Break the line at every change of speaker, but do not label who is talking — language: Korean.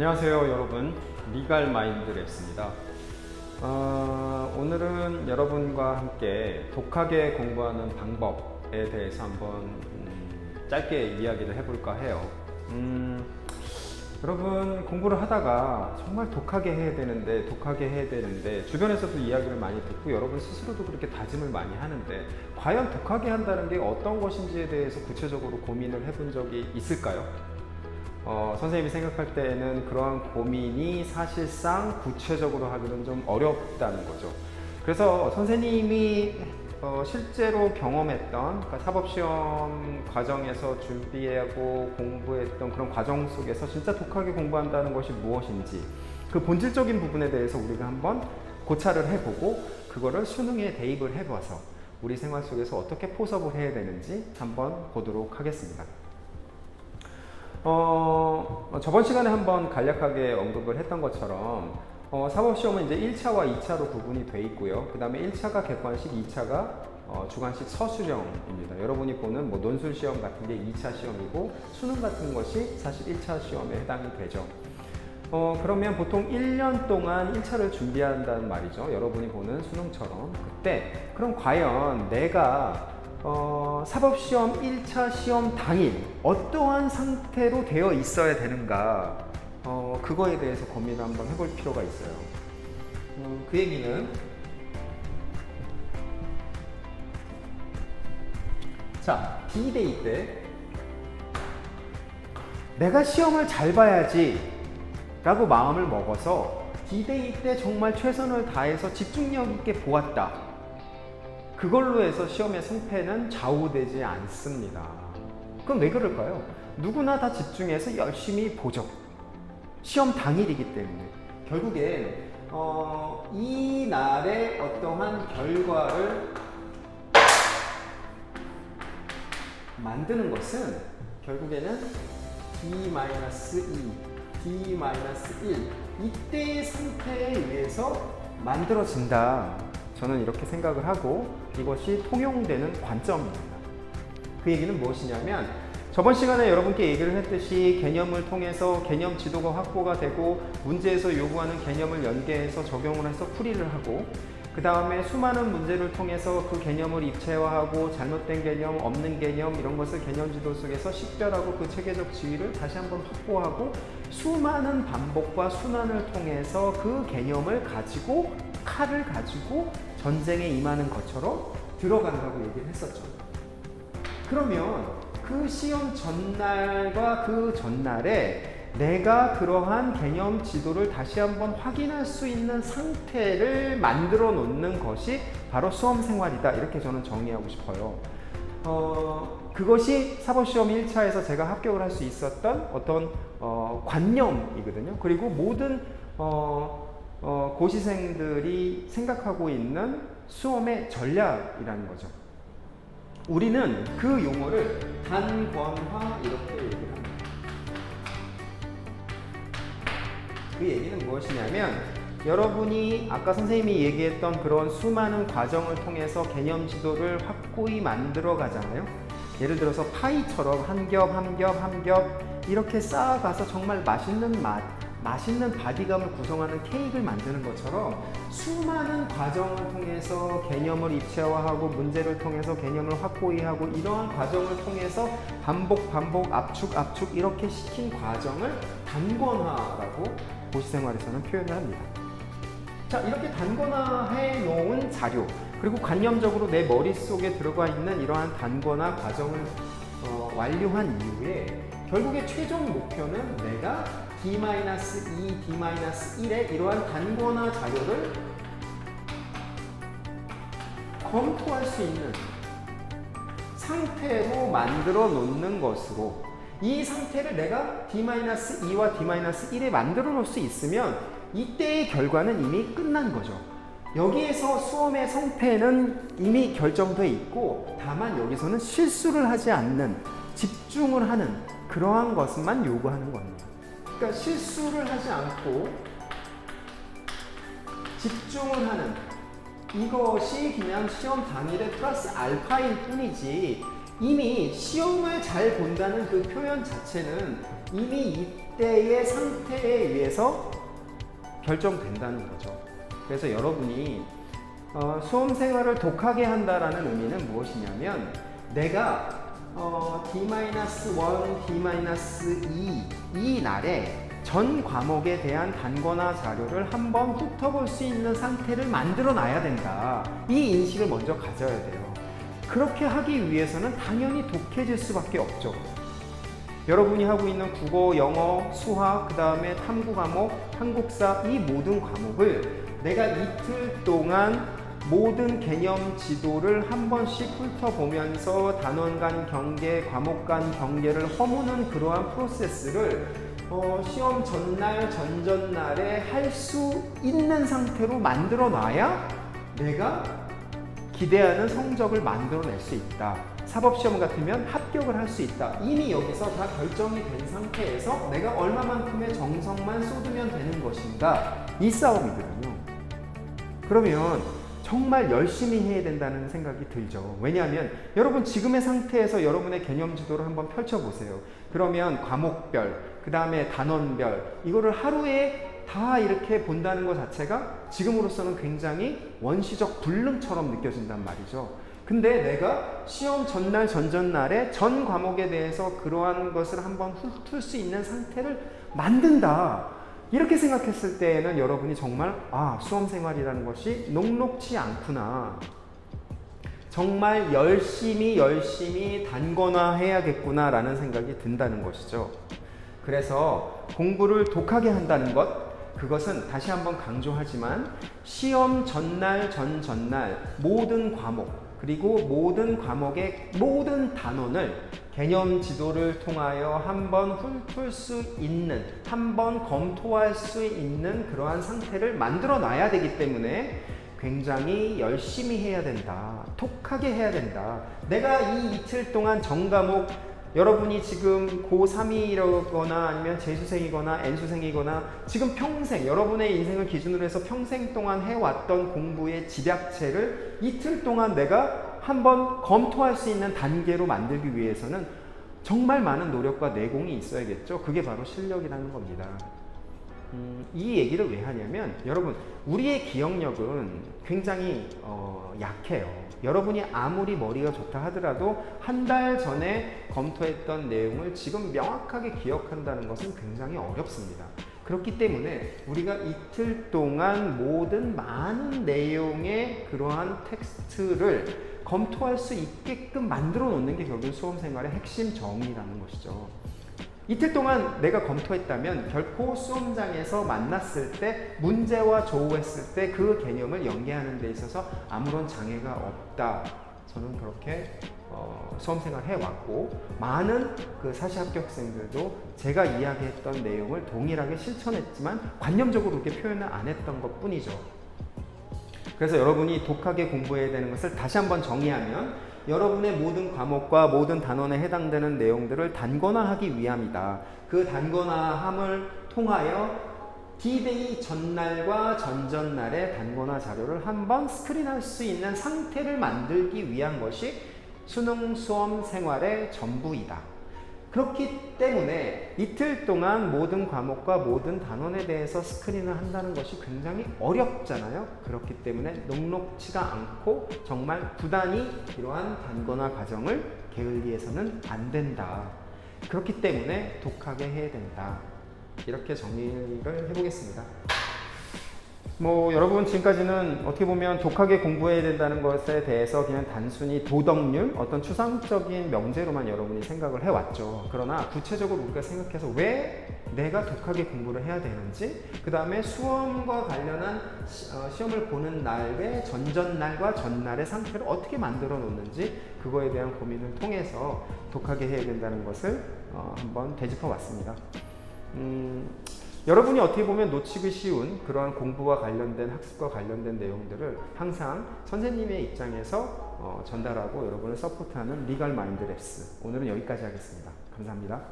안녕하세요 여러분, 리갈마인드랩스입니다. 오늘은 여러분과 함께 독하게 공부하는 방법에 대해서 한번 짧게 이야기를 해볼까 해요. 여러분, 공부를 하다가 정말 독하게 해야 되는데 주변에서도 이야기를 많이 듣고 여러분 스스로도 그렇게 다짐을 많이 하는데, 과연 독하게 한다는 게 어떤 것인지에 대해서 구체적으로 고민을 해본 적이 있을까요? 선생님이 생각할 때에는 그러한 고민이 사실상 구체적으로 하기는 좀 어렵다는 거죠. 그래서 선생님이 실제로 경험했던, 그러니까 사법시험 과정에서 준비하고 공부했던 그런 과정 속에서 진짜 독하게 공부한다는 것이 무엇인지, 그 본질적인 부분에 대해서 우리가 한번 고찰을 해보고 그거를 수능에 대입을 해봐서 우리 생활 속에서 어떻게 포섭을 해야 되는지 한번 보도록 하겠습니다. 저번 시간에 한번 간략하게 언급을 했던 것처럼 사법시험은 이제 1차와 2차로 구분이 돼 있고요. 그 다음에 1차가 객관식, 2차가 주관식 서술형입니다. 여러분이 보는 뭐 논술시험 같은 게 2차 시험이고, 수능 같은 것이 사실 1차 시험에 해당이 되죠. 그러면 보통 1년 동안 1차를 준비한다는 말이죠. 여러분이 보는 수능처럼. 그때 그럼 과연 내가 사법시험 1차 시험 당일 어떠한 상태로 되어 있어야 되는가, 그거에 대해서 고민을 한번 해볼 필요가 있어요. 그 얘기는, 자, D-Day 때 내가 시험을 잘 봐야지 라고 마음을 먹어서 D-Day 때 정말 최선을 다해서 집중력 있게 보았다, 그걸로 해서 시험의 승패는 좌우되지 않습니다. 그럼 왜 그럴까요? 누구나 다 집중해서 열심히 보죠. 시험 당일이기 때문에. 결국엔 이 날의 어떠한 결과를 만드는 것은 결국에는 D-2, D-1 이때의 상태에 의해서 만들어진다. 저는 이렇게 생각을 하고 이것이 통용되는 관점입니다. 그 얘기는 무엇이냐면, 저번 시간에 여러분께 얘기를 했듯이 개념을 통해서 개념 지도가 확보가 되고, 문제에서 요구하는 개념을 연계해서 적용을 해서 풀이를 하고, 그 다음에 수많은 문제를 통해서 그 개념을 입체화하고 잘못된 개념, 없는 개념 이런 것을 개념 지도 속에서 식별하고 그 체계적 지위를 다시 한번 확보하고, 수많은 반복과 순환을 통해서 그 개념을 가지고, 칼을 가지고 전쟁에 임하는 것처럼 들어간다고 얘기를 했었죠. 그러면 그 시험 전날과 그 전날에 내가 그러한 개념 지도를 다시 한번 확인할 수 있는 상태를 만들어 놓는 것이 바로 수험 생활이다, 이렇게 저는 정의하고 싶어요. 그것이 사법시험 1차에서 제가 합격을 할 수 있었던 어떤 관념이거든요. 그리고 모든 고시생들이 생각하고 있는 수험의 전략이라는 거죠. 우리는 그 용어를 단권화 이렇게 얘기를 합니다. 그 얘기는 무엇이냐면, 여러분이 아까 선생님이 얘기했던 그런 수많은 과정을 통해서 개념 지도를 확고히 만들어 가잖아요. 예를 들어서 파이처럼 한 겹 한 겹 한 겹 이렇게 쌓아가서 정말 맛있는 바디감을 구성하는 케이크를 만드는 것처럼 수많은 과정을 통해서 개념을 입체화하고 문제를 통해서 개념을 확고히 하고, 이러한 과정을 통해서 반복 압축 이렇게 시킨 과정을 단권화라고 고시생활에서는 표현을 합니다. 자, 이렇게 단권화해 놓은 자료, 그리고 관념적으로 내 머릿속에 들어가 있는 이러한 단권화 과정을 완료한 이후에 결국에 최종 목표는 내가 D-2, D-1의 이러한 단권화 자료를 검토할 수 있는 상태로 만들어 놓는 것으로, 이 상태를 내가 D-2와 D-1에 만들어 놓을 수 있으면 이때의 결과는 이미 끝난 거죠. 여기에서 수험의 성패는 이미 결정돼 있고, 다만 여기서는 실수를 하지 않는, 집중을 하는 그러한 것만 요구하는 겁니다. 그러니까 실수를 하지 않고 집중을 하는, 이것이 그냥 시험 당일에 플러스 알파일 뿐이지, 이미 시험을 잘 본다는 그 표현 자체는 이미 이때의 상태에 의해서 결정된다는 거죠. 그래서 여러분이 수험 생활을 독하게 한다라는 의미는 무엇이냐면 내가 D-1, D-2 이 날에 전 과목에 대한 단거나 자료를 한번 훑어볼 수 있는 상태를 만들어 놔야 된다. 이 인식을 먼저 가져야 돼요. 그렇게 하기 위해서는 당연히 독해질 수밖에 없죠. 여러분이 하고 있는 국어, 영어, 수학, 그 다음에 탐구 과목, 한국사 이 모든 과목을 내가 이틀 동안 모든 개념 지도를 한 번씩 훑어보면서 단원 간 경계, 과목 간 경계를 허무는 그러한 프로세스를 시험 전날, 전전날에 할 수 있는 상태로 만들어 놔야 내가 기대하는 성적을 만들어낼 수 있다. 사법시험 같으면 합격을 할 수 있다. 이미 여기서 다 결정이 된 상태에서 내가 얼마만큼의 정성만 쏟으면 되는 것인가 이 싸움이거든요. 그러면 정말 열심히 해야 된다는 생각이 들죠. 왜냐하면 여러분 지금의 상태에서 여러분의 개념 지도를 한번 펼쳐보세요. 그러면 과목별, 그 다음에 단원별 이거를 하루에 다 이렇게 본다는 것 자체가 지금으로서는 굉장히 원시적 불능처럼 느껴진단 말이죠. 근데 내가 시험 전날, 전전날에 전 과목에 대해서 그러한 것을 한번 훑을 수 있는 상태를 만든다. 이렇게 생각했을 때에는 여러분이 정말 수험생활이라는 것이 녹록지 않구나. 정말 열심히 단거나 해야겠구나 라는 생각이 든다는 것이죠. 그래서 공부를 독하게 한다는 것, 그것은 다시 한번 강조하지만 시험 전날, 전전날 모든 과목 그리고 모든 과목의 모든 단원을 개념 지도를 통하여 한번 훑을 수 있는, 한번 검토할 수 있는 그러한 상태를 만들어 놔야 되기 때문에 굉장히 열심히 해야 된다. 독하게 해야 된다. 내가 이 이틀 동안 전 과목 여러분이 지금 고3이거나 아니면 재수생이거나 N수생이거나 지금 평생 여러분의 인생을 기준으로 해서 평생 동안 해왔던 공부의 집약체를 이틀 동안 내가 한번 검토할 수 있는 단계로 만들기 위해서는 정말 많은 노력과 내공이 있어야겠죠. 그게 바로 실력이라는 겁니다. 이 얘기를 왜 하냐면 여러분 우리의 기억력은 굉장히 약해요. 여러분이 아무리 머리가 좋다 하더라도 한 달 전에 검토했던 내용을 지금 명확하게 기억한다는 것은 굉장히 어렵습니다. 그렇기 때문에 우리가 이틀 동안 모든 많은 내용의 그러한 텍스트를 검토할 수 있게끔 만들어 놓는 게 결국 수험생활의 핵심 정의라는 것이죠. 이틀 동안 내가 검토했다면 결코 수험장에서 만났을 때 문제와 조우했을 때 그 개념을 연계하는 데 있어서 아무런 장애가 없다. 저는 그렇게 수험생활 해왔고 많은 그 사시 합격생들도 제가 이야기했던 내용을 동일하게 실천했지만 관념적으로 그렇게 표현을 안 했던 것 뿐이죠. 그래서 여러분이 독하게 공부해야 되는 것을 다시 한번 정의하면 여러분의 모든 과목과 모든 단원에 해당되는 내용들을 단권화하기 위함이다. 그 단권화함을 통하여 D-Day 전날과 전전날의 단권화 자료를 한번 스크린할 수 있는 상태를 만들기 위한 것이 수능 수험 생활의 전부이다. 그렇기 때문에 이틀 동안 모든 과목과 모든 단원에 대해서 스크린을 한다는 것이 굉장히 어렵잖아요. 그렇기 때문에 녹록지가 않고 정말 부단히 이러한 단권화 과정을 게을리해서는 안 된다. 그렇기 때문에 독하게 해야 된다. 이렇게 정리를 해보겠습니다. 여러분 지금까지는 어떻게 보면 독하게 공부해야 된다는 것에 대해서 그냥 단순히 도덕률, 어떤 추상적인 명제로만 여러분이 생각을 해왔죠. 그러나 구체적으로 우리가 생각해서 왜 내가 독하게 공부를 해야 되는지, 그 다음에 수험과 관련한 시험을 보는 날의 전전날과 전날의 상태를 어떻게 만들어 놓는지 그거에 대한 고민을 통해서 독하게 해야 된다는 것을 한번 되짚어 왔습니다. 여러분이 어떻게 보면 놓치기 쉬운 그러한 공부와 관련된 학습과 관련된 내용들을 항상 선생님의 입장에서 전달하고 여러분을 서포트하는 리갈 마인드 랩스. 오늘은 여기까지 하겠습니다. 감사합니다.